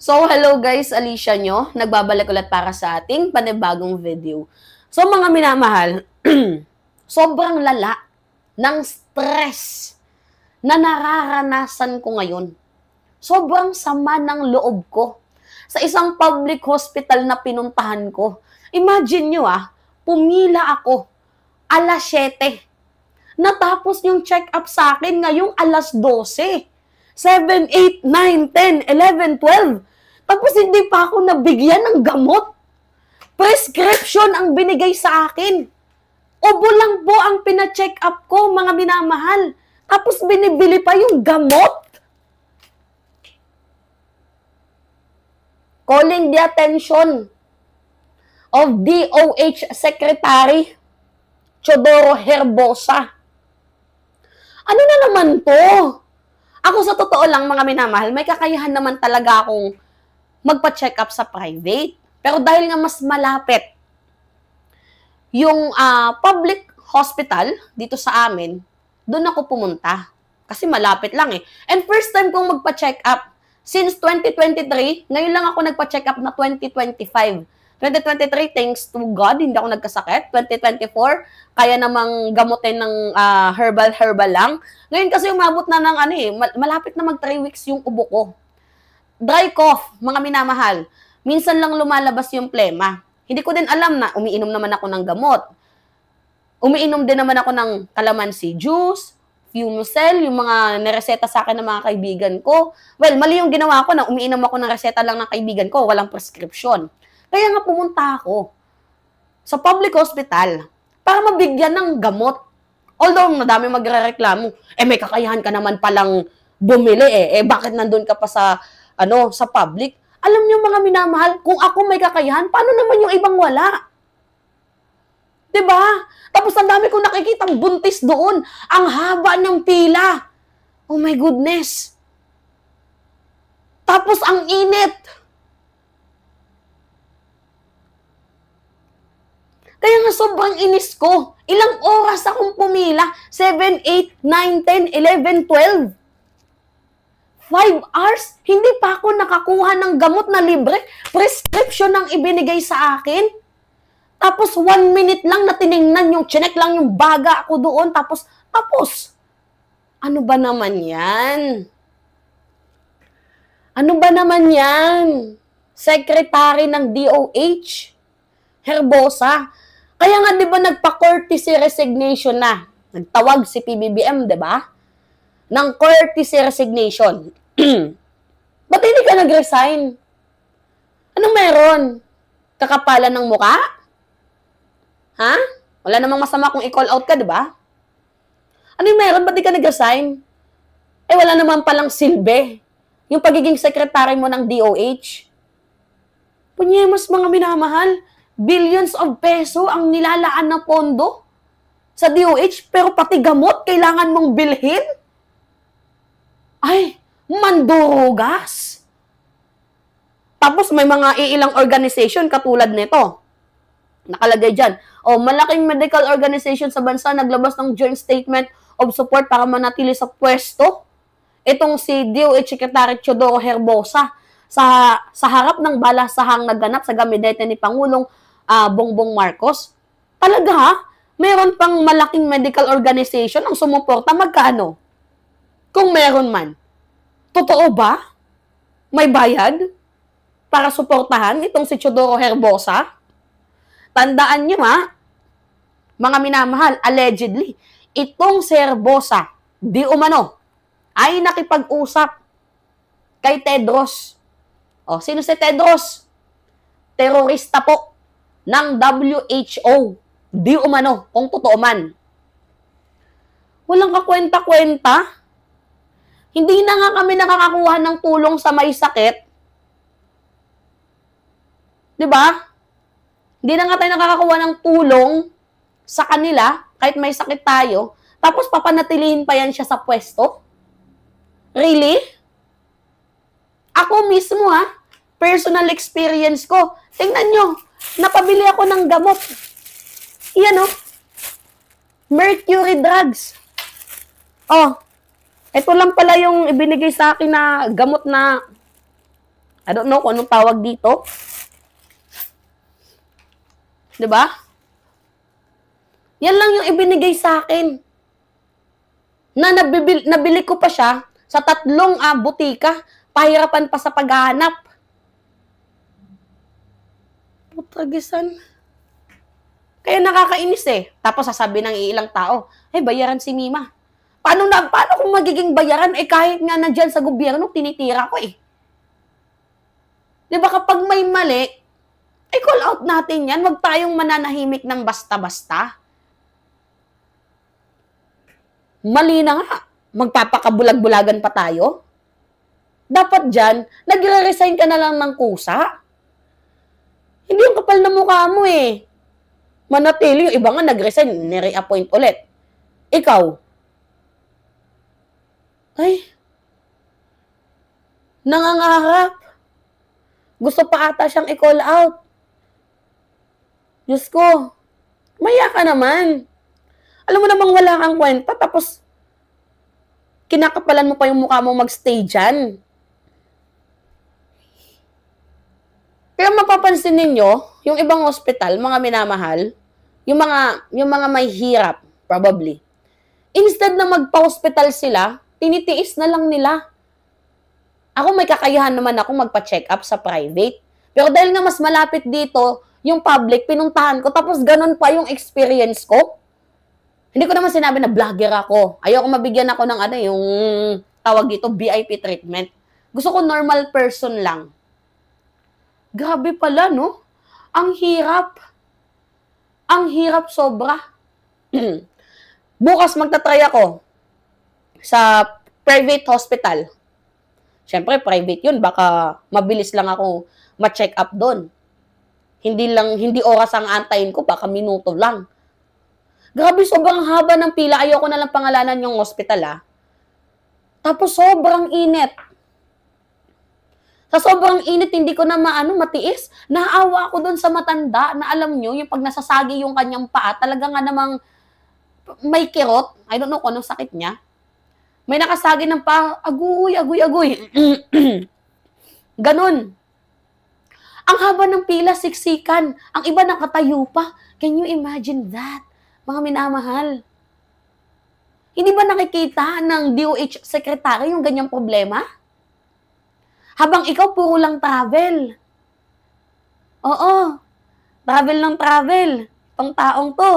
So, hello guys, Alicia nyo. Nagbabalik ulit para sa ating panibagong video. So, mga minamahal, sobrang lala ng stress na nararanasan ko ngayon. Sobrang sama ng loob ko sa isang public hospital na pinuntahan ko. Imagine nyo pumila ako alas 7. Natapos yung check-up sa akin ngayong alas 12. 7, 8, 9, 10, 11, 12. Tapos hindi pa ako nabigyan ng gamot. Prescription ang binigay sa akin. Ubo lang po ang pina-check up ko, mga minamahal. Tapos binibili pa yung gamot. Calling the attention of DOH Secretary Teodoro Herbosa. Ano na naman to? Ako sa totoo lang, mga minamahal, may kakayahan naman talaga akong magpa-check up sa private. Pero dahil nga mas malapit yung public hospital dito sa amin, doon ako pumunta. Kasi malapit lang eh. And first time kong magpa-check up since 2023, ngayon lang ako nagpa-check up na 2025. 2023, thanks to God, hindi ako nagkasakit. 2024, kaya namang gamutin ng herbal lang. Ngayon kasi umabot na ng malapit na mag 3 weeks yung ubo ko. Dry cough, mga minamahal. Minsan lang lumalabas yung plema. Hindi ko din alam na umiinom naman ako ng gamot. Umiinom din naman ako ng calamansi juice, Fumocel, yung mga nireseta sa akin ng mga kaibigan ko. Well, mali yung ginawa ko na umiinom ako ng reseta lang ng kaibigan ko, walang prescription. Kaya nga pumunta ako sa public hospital para mabigyan ng gamot. Although madami magrereklamo, may kakayahan ka naman palang bumili bakit nandun ka pa sa public? Alam niyo mga minamahal, kung ako may kakayahan, paano naman yung ibang wala? 'Di ba? Tapos ang dami kong nakikitang buntis doon. Ang haba ng pila. Oh my goodness. Tapos ang init. Kaya nga sobrang inis ko. Ilang oras akong pumila? 7, 8, 9, 10, 11, 12. 5 hours? Hindi pa ako nakakuha ng gamot na libre. Prescription ang ibinigay sa akin. Tapos 1 minute lang na tiningnan yung, chinek lang yung baga ako doon. Tapos. Ano ba naman yan? Ano ba naman yan? Secretary ng DOH, Herbosa. Kaya nga, di ba, nagpa-courtesy resignation na. Nagtawag si PBBM, di ba? Ng courtesy resignation. Ba't hindi ka nag-resign? Anong meron? Kakapalan ng muka? Ha? Wala namang masama kung i-call out ka, di ba? Ano yung meron? Ba't di ka nag-resign? Wala naman palang silbi. Yung pagiging secretary mo ng DOH. Punyemos, mga minamahal, billions of peso ang nilalaan na pondo sa DOH, pero pati gamot kailangan mong bilhin? Mandurugas. Tapos may mga iilang organization katulad nito. Nakalagay dyan, malaking medical organization sa bansa naglabas ng joint statement of support para manatili sa pwesto. Itong si DOH Secretary Teodoro Herbosa sa harap ng balasahang naganap sa gabinete ni Pangulong Bongbong Marcos. Talaga meron pang malaking medical organization ang sumuporta, magkano? Kung meron man. Totoo ba? May bayad para suportahan itong si Teodoro Herbosa? Tandaan nyo mga minamahal, allegedly, itong si Herbosa, di umano, ay nakipag-usap kay Tedros. Sino si Tedros? Terorista po ng WHO. Di umano, kung totoo man. Walang kakwenta-kwenta. Hindi na nga kami nakakakuha ng tulong sa may sakit. Di ba? Hindi na nga tayo nakakakuha ng tulong sa kanila, kahit may sakit tayo, tapos papanatilihin pa yan siya sa pwesto? Really? Ako mismo personal experience ko. Tingnan nyo, napabili ako ng gamot. Yan mercury drugs. Ito lang pala yung ibinigay sa akin na gamot na I don't know kung anong tawag dito. 'Di ba? Yan lang yung ibinigay sa akin. Na nabili ko pa siya sa 3 butika. Pahirapan pa sa paghahanap. Putagisan. Kaya nakakainis eh. Tapos sasabi ng ilang tao, bayaran si Mima. Paano kung magiging bayaran? Kahit nga nandyan sa gobyerno, tinitira ko eh. Di ba kapag may mali, call out natin yan. Huwag tayong mananahimik ng basta-basta. Mali na nga. Magpapakabulag-bulagan pa tayo. Dapat dyan, nagre-resign ka na lang ng kusa. Hindi yung kapal na mukha mo eh. Manatili, yung iba nga nag-resign, nire-appoint ulit. Ikaw, nangangarap. Gusto pa ata siyang i-call out. Diyos ko, maya ka naman. Alam mo namang wala kang kwenta, tapos kinakapalan mo pa yung mukha mo mag-stay dyan. Kaya mapapansin ninyo, yung ibang hospital, mga minamahal, yung mga may hirap, probably, instead na magpa-hospital sila, tinitiis na lang nila. Ako may kakayahan naman ako magpa-check up sa private. Pero dahil nga mas malapit dito, yung public, pinuntahan ko, tapos ganun pa yung experience ko. Hindi ko naman sinabi na vlogger ako. Ayoko mabigyan ako ng yung tawag dito, VIP treatment. Gusto ko normal person lang. Grabe pala, no? Ang hirap. Ang hirap sobra. Bukas magta-try ako sa private hospital. Siyempre, private yun. Baka mabilis lang ako ma-check up doon. Hindi oras ang antayin ko, baka minuto lang. Grabe, sobrang haba ng pila. Ayoko na lang pangalanan yung hospital, Tapos sobrang init. Sa sobrang init, hindi ko na matiis. Naawa ako doon sa matanda na alam nyo, yung pag nasasagi yung kanyang paa, talaga nga namang may kirot. I don't know kung anong sakit niya. May nakasagi ng paa, aguy. Ganon. Ang haba ng pila, siksikan. Ang iba nakatayo pa. Can you imagine that? Mga minamahal. Hindi ba nakikita ng DOH secretary yung ganyang problema? Habang ikaw, puro lang travel. Oo. Travel ng travel. Itong taong to.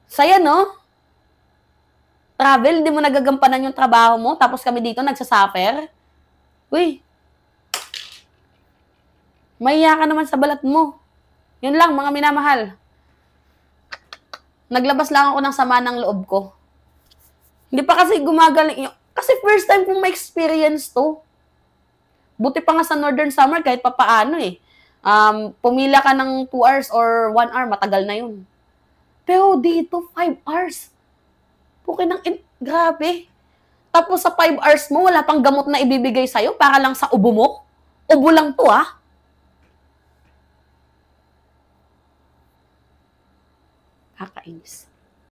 Saya, no? Travel, di mo nagagampanan yung trabaho mo, tapos kami dito nagsasuffer. Uy. Mahiya ka naman sa balat mo. Yun lang, mga minamahal. Naglabas lang ako ng sama ng loob ko. Hindi pa kasi gumagaling. Kasi first time kong ma-experience to. Buti pa nga sa Northern Summer, kahit papaano pumila ka ng 2 hours or 1 hour, matagal na yun. Pero dito, 5 hours. Grabe. Tapos sa 5 hours mo, wala pang gamot na ibibigay sa'yo para lang sa ubo mo. Ubo lang to, Kakainis.